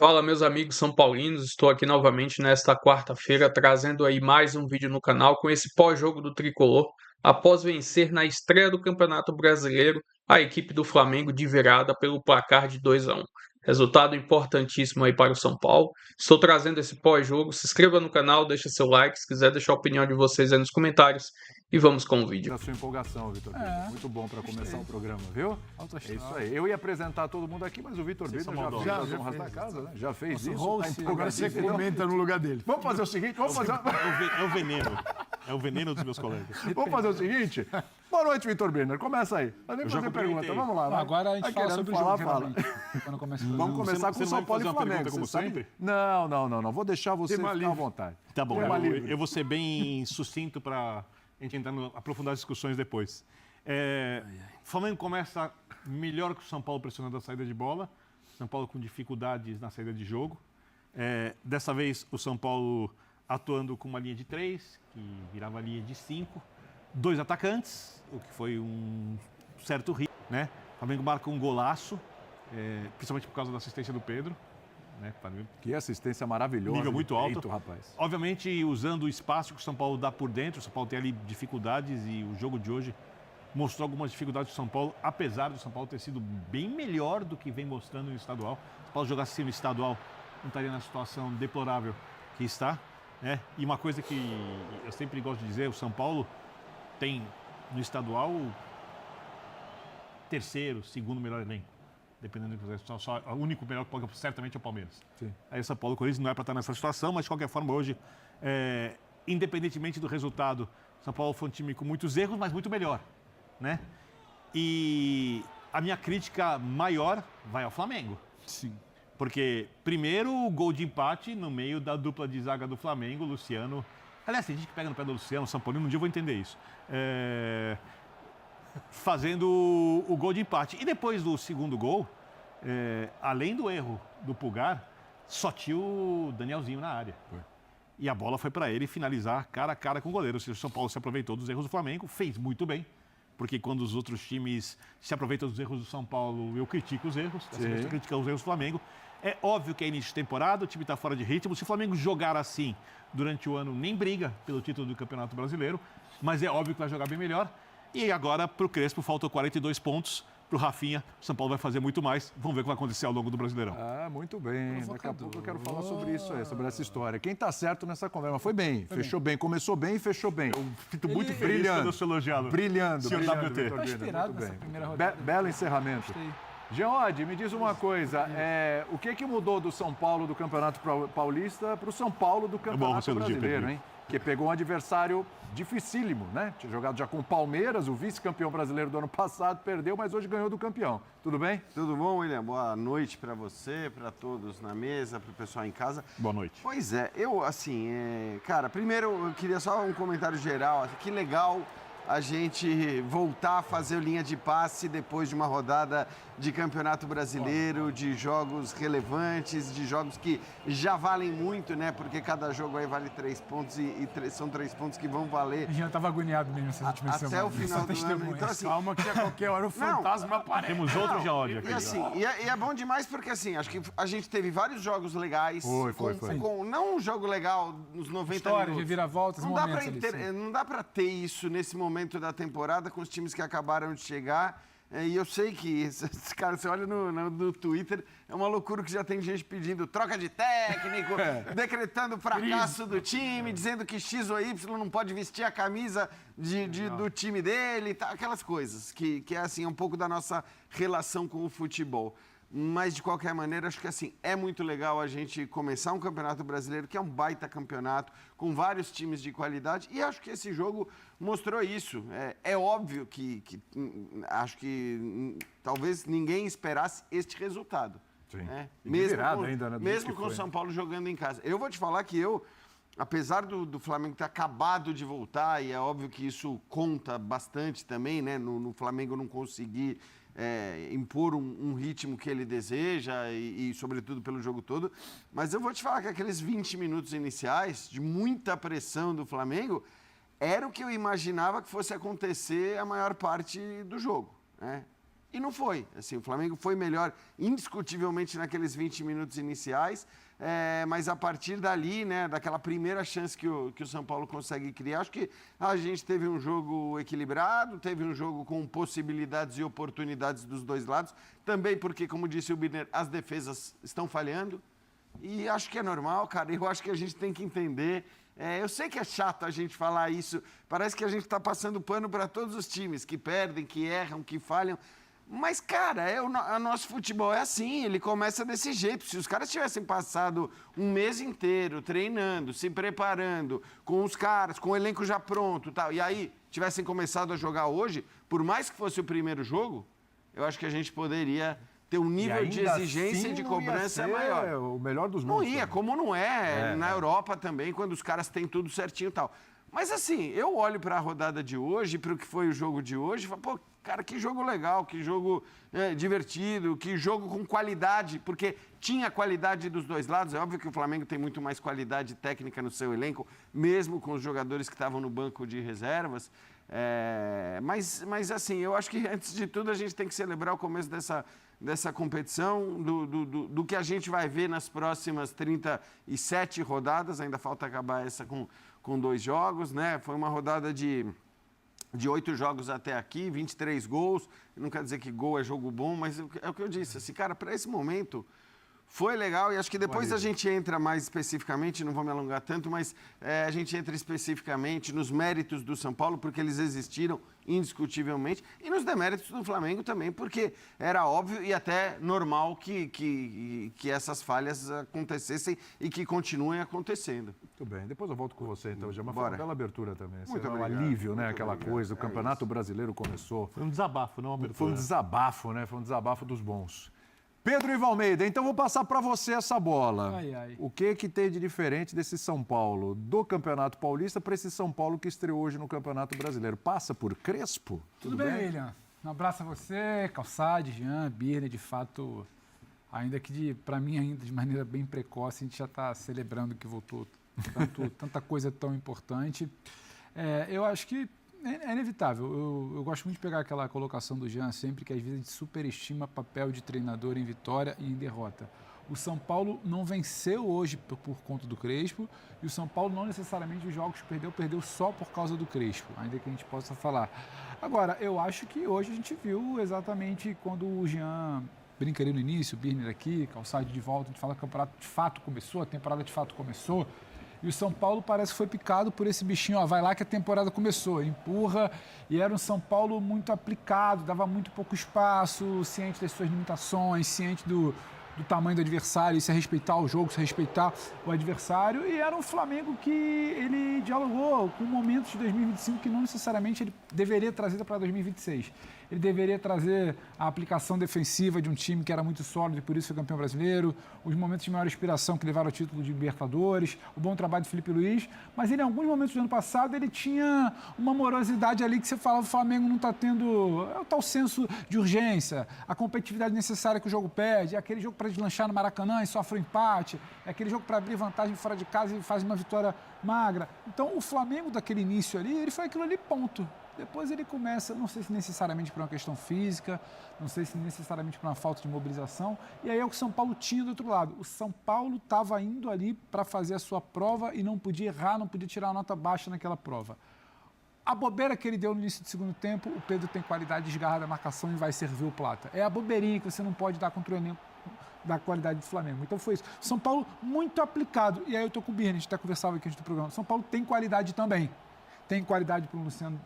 Fala, meus amigos são paulinos, estou aqui novamente nesta quarta-feira trazendo aí mais um vídeo no canal com esse pós-jogo do Tricolor, após vencer na estreia do Campeonato Brasileiro a equipe do Flamengo de virada pelo placar de 2-1. Resultado importantíssimo aí para o São Paulo. Estou trazendo esse pós-jogo, se inscreva no canal, deixa seu like, se quiser deixar a opinião de vocês aí nos comentários e vamos com o vídeo. Da sua empolgação, Vitor Birner. Muito bom para começar o programa, viu? É isso aí. Eu ia apresentar todo mundo aqui, mas o Vitor Birner já fez as honras da casa, né? Já fez isso. Agora você comenta no lugar dele. Vamos fazer o seguinte, É o veneno. É o veneno dos meus colegas. Vamos fazer o seguinte. Boa noite, Vitor Birner. Começa aí. Não nem fazer pergunta. Vamos lá. Vai. Agora a gente fala sobre o jogo, realmente. Quando começa o Vamos começar com o São Paulo e Flamengo. Como sempre? Não. Vou deixar você ficar à vontade. Tá bom, eu vou ser bem sucinto para a gente entrar aprofundar as discussões depois. O Flamengo começa melhor que o São Paulo pressionando a saída de bola. São Paulo com dificuldades na saída de jogo. Dessa vez, o São Paulo atuando com uma linha de 3, que virava linha de 5. 2 atacantes, o que foi um certo risco, né? O Flamengo marca um golaço, principalmente por causa da assistência do Pedro. Né? Que assistência maravilhosa. Nível muito alto. Rapaz. Obviamente, usando o espaço que o São Paulo dá por dentro, o São Paulo tem ali dificuldades e o jogo de hoje mostrou algumas dificuldades do São Paulo, apesar do São Paulo ter sido bem melhor do que vem mostrando no estadual. Se o São Paulo jogasse assim no estadual, não estaria na situação deplorável que está. Né? E uma coisa que eu sempre gosto de dizer, o São Paulo tem no estadual o terceiro, segundo melhor elenco. Dependendo do que você só o único melhor que pode certamente é o Palmeiras. Sim. Aí São Paulo e Corinthians não é para estar nessa situação, mas de qualquer forma hoje, independentemente do resultado, São Paulo foi um time com muitos erros, mas muito melhor, né? E a minha crítica maior vai ao Flamengo. Sim. Porque primeiro o gol de empate no meio da dupla de zaga do Flamengo, Luciano. Aliás, tem gente que pega no pé do Luciano, São Paulo, um dia eu vou entender isso. Fazendo o gol de empate. E depois do segundo gol, além do erro do Pulgar, só tinha o Danielzinho na área. E a bola foi para ele finalizar cara a cara com o goleiro. Ou seja, o São Paulo se aproveitou dos erros do Flamengo, fez muito bem. Porque quando os outros times se aproveitam dos erros do São Paulo, eu critico os erros. Você critica os erros do Flamengo. É óbvio que é início de temporada, o time está fora de ritmo. Se o Flamengo jogar assim durante o ano, nem briga pelo título do Campeonato Brasileiro. Mas é óbvio que vai jogar bem melhor. E agora, para o Crespo, faltam 42 pontos. Para o Rafinha, o São Paulo vai fazer muito mais. Vamos ver o que vai acontecer ao longo do Brasileirão. Ah, muito bem. Daqui a pouco eu quero falar sobre isso aí, sobre essa história. Quem está certo nessa conversa? Mas foi bem, fechou bem. Começou bem e fechou bem. Eu fico muito feliz quando eu sou elogiado. Brilhando. Senhor WT. Muito esperado bem. nessa primeira rodada. Belo encerramento. Gostei. Geode, me diz uma coisa. O que mudou do São Paulo do Campeonato Paulista para o São Paulo do Campeonato Brasileiro, hein? Que pegou um adversário dificílimo, né? Tinha jogado já com o Palmeiras, o vice-campeão brasileiro do ano passado, perdeu, mas hoje ganhou do campeão. Tudo bem? Tudo bom, William? Boa noite para você, para todos na mesa, para o pessoal em casa. Boa noite. Pois é, cara, primeiro eu queria só um comentário geral. Que legal a gente voltar a fazer linha de passe depois de uma rodada de Campeonato Brasileiro, de jogos relevantes, de jogos que já valem muito, né? Porque cada jogo aí vale 3 pontos e são 3 pontos que vão valer. A gente já estava agoniado mesmo essas últimas até semanas. o final do ano. Então, assim, calma que a qualquer hora o fantasma aparece. Temos outro Geode aqui. E assim, e é bom demais porque assim, acho que a gente teve vários jogos legais. Foi. Não um jogo legal nos 90 História, minutos. reviravoltas, momentos ali, Não dá pra ter isso nesse momento da temporada com os times que acabaram de chegar. E eu sei que, cara, você olha no Twitter, é uma loucura que já tem gente pedindo troca de técnico, decretando o fracasso do time, dizendo que X ou Y não pode vestir a camisa do time dele, tá, aquelas coisas, que é assim, um pouco da nossa relação com o futebol. Mas, de qualquer maneira, acho que assim, é muito legal a gente começar um campeonato brasileiro, que é um baita campeonato, com vários times de qualidade, e acho que esse jogo mostrou isso. É óbvio que acho que talvez ninguém esperasse este resultado. Sim. Né? Mesmo com o São Paulo jogando em casa. Eu vou te falar que apesar do Flamengo ter acabado de voltar, e é óbvio que isso conta bastante também, né? No Flamengo não conseguir impor um ritmo que ele deseja e, sobretudo, pelo jogo todo. Mas eu vou te falar que aqueles 20 minutos iniciais, de muita pressão do Flamengo, era o que eu imaginava que fosse acontecer a maior parte do jogo, né? E não foi. Assim, o Flamengo foi melhor indiscutivelmente naqueles 20 minutos iniciais, mas a partir dali, né, daquela primeira chance que o São Paulo consegue criar, acho que a gente teve um jogo equilibrado, teve um jogo com possibilidades e oportunidades dos dois lados, também porque, como disse o Birner, as defesas estão falhando, e acho que é normal, cara, eu acho que a gente tem que entender. Eu sei que é chato a gente falar isso, parece que a gente está passando pano para todos os times que perdem, que erram, que falham. Mas, cara, o nosso futebol é assim, ele começa desse jeito. Se os caras tivessem passado um mês inteiro treinando, se preparando, com os caras, com o elenco já pronto, tal, e aí tivessem começado a jogar hoje, por mais que fosse o primeiro jogo, eu acho que a gente poderia ter um nível de exigência assim e de cobrança maior. O melhor dos mundos. Não ia, como não é na Europa também, quando os caras têm tudo certinho e tal. Mas assim, eu olho para a rodada de hoje, para o que foi o jogo de hoje, e falo, pô, cara, que jogo legal, que jogo divertido, que jogo com qualidade, porque tinha qualidade dos dois lados. É óbvio que o Flamengo tem muito mais qualidade técnica no seu elenco, mesmo com os jogadores que estavam no banco de reservas. Mas assim, eu acho que antes de tudo a gente tem que celebrar o começo dessa competição, do que a gente vai ver nas próximas 37 rodadas. Ainda falta acabar essa com 2 jogos, né? Foi uma rodada de 8 jogos até aqui, 23 gols. Não quer dizer que gol é jogo bom, mas é o que eu disse. Assim, cara, para esse momento foi legal, e acho que depois a gente entra mais especificamente, não vou me alongar tanto, mas a gente entra especificamente nos méritos do São Paulo, porque eles existiram indiscutivelmente, e nos deméritos do Flamengo também, porque era óbvio e até normal que essas falhas acontecessem e que continuem acontecendo. Muito bem, depois eu volto com você então, já, mas foi Bora. uma bela abertura também. Muito um alívio, né, aquela coisa, o Campeonato Brasileiro começou. Foi um desabafo, não uma abertura. Foi um desabafo, né, foi um desabafo dos bons. Pedro Ivo Almeida, então vou passar para você essa bola. O que tem de diferente desse São Paulo do Campeonato Paulista para esse São Paulo que estreou hoje no Campeonato Brasileiro? Passa por Crespo? Tudo bem, William? Um abraço a você, Calçade, Jean, Birner, de fato, ainda que para mim ainda de maneira bem precoce, a gente já está celebrando que voltou tanta coisa tão importante. Eu acho que é inevitável. Eu gosto muito de pegar aquela colocação do Jean sempre, que às vezes a gente superestima papel de treinador em vitória e em derrota. O São Paulo não venceu hoje por conta do Crespo, e o São Paulo não necessariamente os jogos perdeu só por causa do Crespo, ainda que a gente possa falar. Agora, eu acho que hoje a gente viu exatamente quando o Jean brincaria no início, o Birner aqui, Calçade de volta, a gente fala que o campeonato de fato começou, a temporada de fato começou. E o São Paulo parece que foi picado por esse bichinho, vai lá que a temporada começou, empurra, e era um São Paulo muito aplicado, dava muito pouco espaço, ciente das suas limitações, ciente do tamanho do adversário, se respeitar o jogo, se respeitar o adversário, e era um Flamengo que ele dialogou com momentos de 2025 que não necessariamente ele deveria trazer para 2026. Ele deveria trazer a aplicação defensiva de um time que era muito sólido e por isso foi campeão brasileiro, os momentos de maior inspiração que levaram ao título de Libertadores, o bom trabalho de Felipe Luiz, mas ele, em alguns momentos do ano passado, ele tinha uma morosidade ali que você falava, o Flamengo não está tendo o tal senso de urgência, a competitividade necessária que o jogo pede, é aquele jogo para deslanchar no Maracanã e sofre um empate, é aquele jogo para abrir vantagem fora de casa e faz uma vitória magra. Então, o Flamengo daquele início ali, ele foi aquilo ali, ponto. Depois ele começa, não sei se necessariamente por uma questão física, não sei se necessariamente por uma falta de mobilização, e aí é o que o São Paulo tinha do outro lado. O São Paulo estava indo ali para fazer a sua prova e não podia errar, não podia tirar a nota baixa naquela prova. A bobeira que ele deu no início do segundo tempo, o Pedro tem qualidade de desgarra da marcação e vai servir o Plata. É a bobeirinha que você não pode dar contra o elenco da qualidade do Flamengo. Então foi isso. São Paulo muito aplicado. E aí eu estou com o Birner, a gente até conversava aqui antes do programa. São Paulo tem qualidade também. Tem qualidade para o Luciano,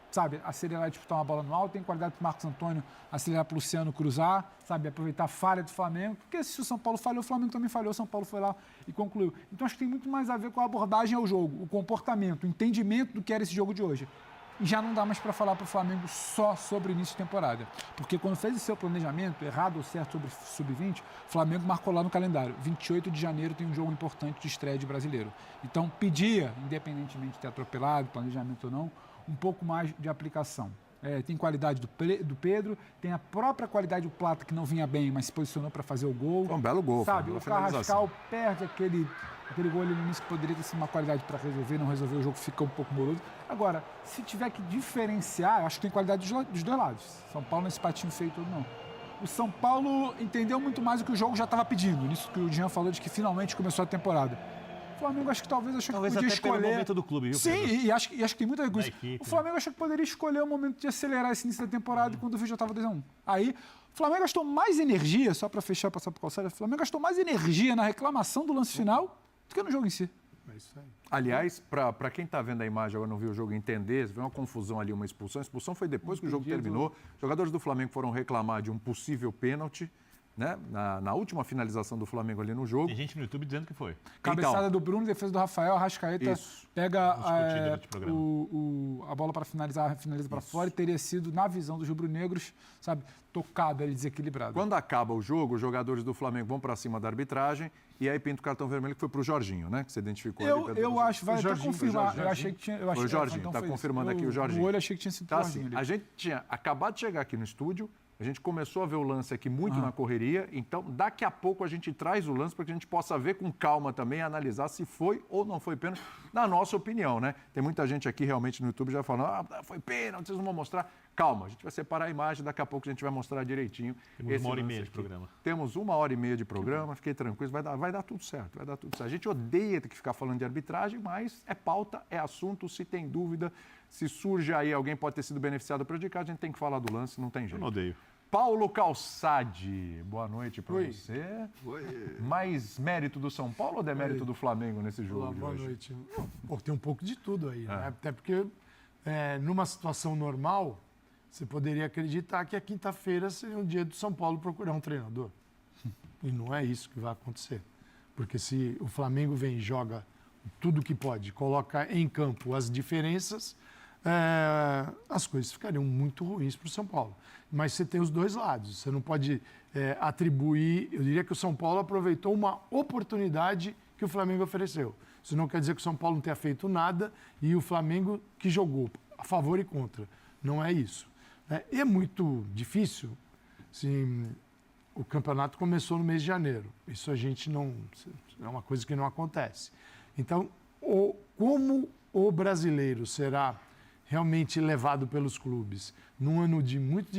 sabe, acelerar e disputar uma bola no alto, tem qualidade para o Marcos Antônio acelerar para o Luciano cruzar, sabe, aproveitar a falha do Flamengo, porque se o São Paulo falhou, o Flamengo também falhou, o São Paulo foi lá e concluiu. Então acho que tem muito mais a ver com a abordagem ao jogo, o comportamento, o entendimento do que era esse jogo de hoje. E já não dá mais para falar para o Flamengo só sobre o início de temporada, porque quando fez o seu planejamento, errado ou certo sobre sub-20, o Flamengo marcou lá no calendário, 28 de janeiro tem um jogo importante de estreia de brasileiro. Então pedia, independentemente de ter atropelado, planejamento ou não, um pouco mais de aplicação. tem qualidade do Pedro, tem a própria qualidade do Plata, que não vinha bem, mas se posicionou para fazer o gol. Foi um belo gol. Sabe, o Carrascal perde aquele gol ali no início que poderia ter sido uma qualidade para resolver, não resolveu, o jogo fica um pouco moroso. Agora, se tiver que diferenciar, eu acho que tem qualidade dos dois lados. São Paulo nesse patinho feio todo, não. O São Paulo entendeu muito mais do que o jogo já estava pedindo. Nisso que o Jean falou de que finalmente começou a temporada. O Flamengo acho que talvez achou que podia escolher. Pelo momento do clube, viu, Sim, e acho que tem muita coisa. O Flamengo achou que poderia escolher o momento de acelerar esse início da temporada quando o vídeo já estava 2-1. Aí, o Flamengo gastou mais energia, só para fechar e passar para o Calçado, o Flamengo gastou mais energia na reclamação do lance final do que no jogo em si. É isso aí. Aliás, para quem está vendo a imagem agora não viu o jogo entender, vê uma confusão ali, uma expulsão. A expulsão foi depois que o jogo terminou. Os jogadores do Flamengo foram reclamar de um possível pênalti, né? Na última finalização do Flamengo ali no jogo. Tem gente no YouTube dizendo que foi. Cabeçada do Bruno, defesa do Rafael, Arrascaeta pega a bola para finaliza para fora e teria sido, na visão dos rubro-negros, sabe, tocado ali, desequilibrado. Quando acaba o jogo, os jogadores do Flamengo vão para cima da arbitragem e aí pinta o cartão vermelho que foi para o Jorginho, né? Que você identificou ali. Eu acho, vai até confirmar. Eu achei que tinha. Foi o Jorginho, está confirmando aqui o Jorginho. No olho achei que tinha sido o Jorginho ali. A gente tinha acabado de chegar aqui no estúdio. A gente começou a ver o lance aqui muito na correria, então daqui a pouco a gente traz o lance para que a gente possa ver com calma também, analisar se foi ou não foi pênalti, na nossa opinião, né? Tem muita gente aqui realmente no YouTube já falando, foi pênalti, vocês não vão mostrar. Calma, a gente vai separar a imagem, daqui a pouco a gente vai mostrar direitinho. Temos 1h30 de programa. Temos 1h30 de programa, fiquei tranquilo, vai dar tudo certo, vai dar tudo certo. A gente odeia ter que ficar falando de arbitragem, mas é pauta, é assunto, se tem dúvida, se surge aí alguém pode ter sido beneficiado ou prejudicado, a gente tem que falar do lance, não tem jeito. Eu não odeio. Paulo Calçade, boa noite para você. Oi. Mais mérito do São Paulo ou demérito do Flamengo nesse jogo? Olá, boa noite. Pô, tem um pouco de tudo aí, né? Até porque numa situação normal, você poderia acreditar que a quinta-feira seria um dia do São Paulo procurar um treinador. E não é isso que vai acontecer. Porque se o Flamengo vem e joga tudo que pode, coloca em campo as diferenças, as coisas ficariam muito ruins para o São Paulo. Mas você tem os dois lados. Você não pode atribuir... Eu diria que o São Paulo aproveitou uma oportunidade que o Flamengo ofereceu. Isso não quer dizer que o São Paulo não tenha feito nada e o Flamengo que jogou a favor e contra. Não é isso. E é muito difícil. Assim, o campeonato começou no mês de janeiro. Isso a gente não... É uma coisa que não acontece. Então, como o brasileiro será realmente levado pelos clubes num ano de muito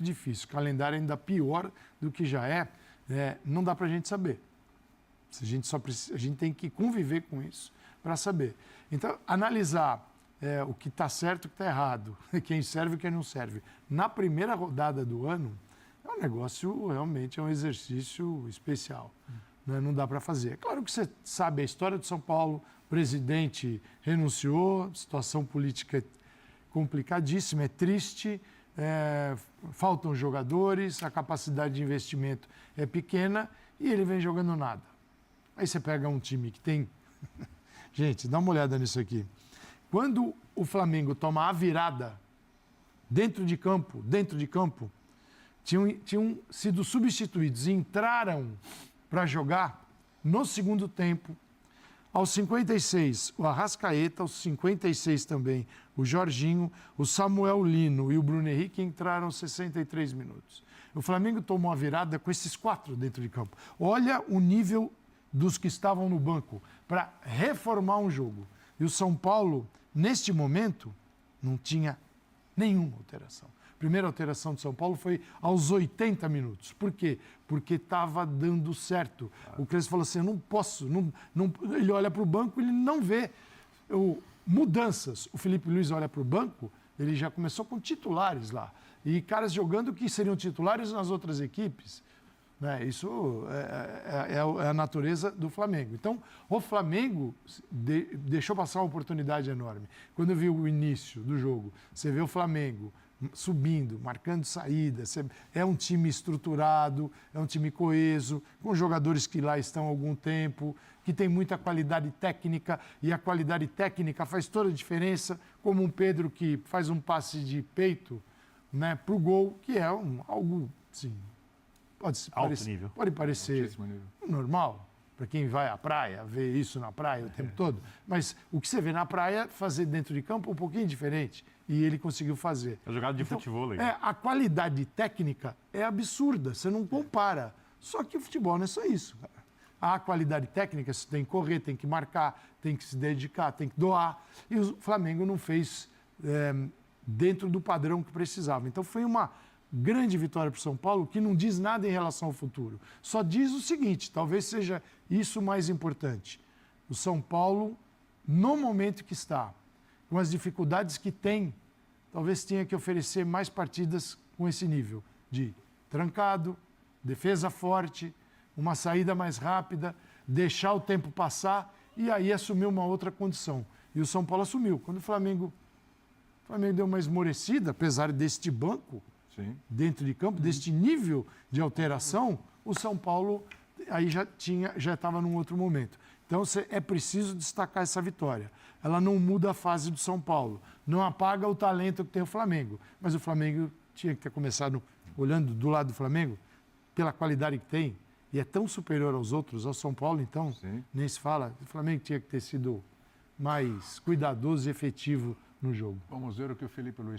difícil, calendário ainda pior do que já não dá para a gente saber. A gente tem que conviver com isso para saber. Então, analisar o que está certo e o que está errado, quem serve e quem não serve, na primeira rodada do ano, é um negócio, realmente, é um exercício especial. Né? Não dá para fazer. É claro que você sabe a história do São Paulo, o presidente renunciou, situação política complicadíssima, é triste, faltam jogadores, a capacidade de investimento é pequena e ele vem jogando nada. Aí você pega um time que tem... Gente, dá uma olhada nisso aqui. Quando o Flamengo toma a virada dentro de campo, tinham sido substituídos e entraram para jogar no segundo tempo. Aos 56, o Arrascaeta, aos 56 também, o Jorginho, o Samuel Lino e o Bruno Henrique entraram 63 minutos. O Flamengo tomou a virada com esses 4 dentro de campo. Olha o nível dos que estavam no banco para reformar um jogo. E o São Paulo, neste momento, não tinha nenhuma alteração. A primeira alteração do São Paulo foi aos 80 minutos. Por quê? Porque estava dando certo. O Crespo falou assim, eu não posso. Ele olha para o banco, ele não vê mudanças. O Felipe Luiz olha para o banco, ele já começou com titulares lá. E caras jogando que seriam titulares nas outras equipes. Né? Isso é a natureza do Flamengo. Então, o Flamengo deixou passar uma oportunidade enorme. Quando eu vi o início do jogo, você vê o Flamengo subindo, marcando saída, é um time estruturado, é um time coeso, com jogadores que lá estão há algum tempo, que tem muita qualidade técnica, e a qualidade técnica faz toda a diferença, como um Pedro que faz um passe de peito, né, para o gol, que é algo, assim, pode parecer normal, para quem vai à praia, vê isso na praia o tempo todo, mas o que você vê na praia, fazer dentro de campo é um pouquinho diferente. e ele conseguiu fazer. É jogada de futebol aí. A qualidade técnica é absurda, você não compara. Só que o futebol não é só isso, cara. A qualidade técnica, você tem que correr, tem que marcar, tem que se dedicar, tem que doar. E o Flamengo não fez dentro do padrão que precisava. Então foi uma grande vitória para o São Paulo, que não diz nada em relação ao futuro. Só diz o seguinte, talvez seja isso o mais importante. O São Paulo, no momento que está, com as dificuldades que tem, talvez tenha que oferecer mais partidas com esse nível de trancado, defesa forte, uma saída mais rápida, deixar o tempo passar e aí assumir uma outra condição. E o São Paulo assumiu. Quando o Flamengo deu uma esmorecida, apesar deste banco, dentro de campo, deste nível de alteração, o São Paulo aí já estava num outro momento. Então é preciso destacar essa vitória. Ela não muda a fase do São Paulo, não apaga o talento que tem o Flamengo, mas o Flamengo tinha que ter começado olhando do lado do Flamengo pela qualidade que tem, e é tão superior aos outros, ao São Paulo, então, nem se fala. O Flamengo tinha que ter sido mais cuidadoso e efetivo no jogo. Vamos ver o que o Felipe Luiz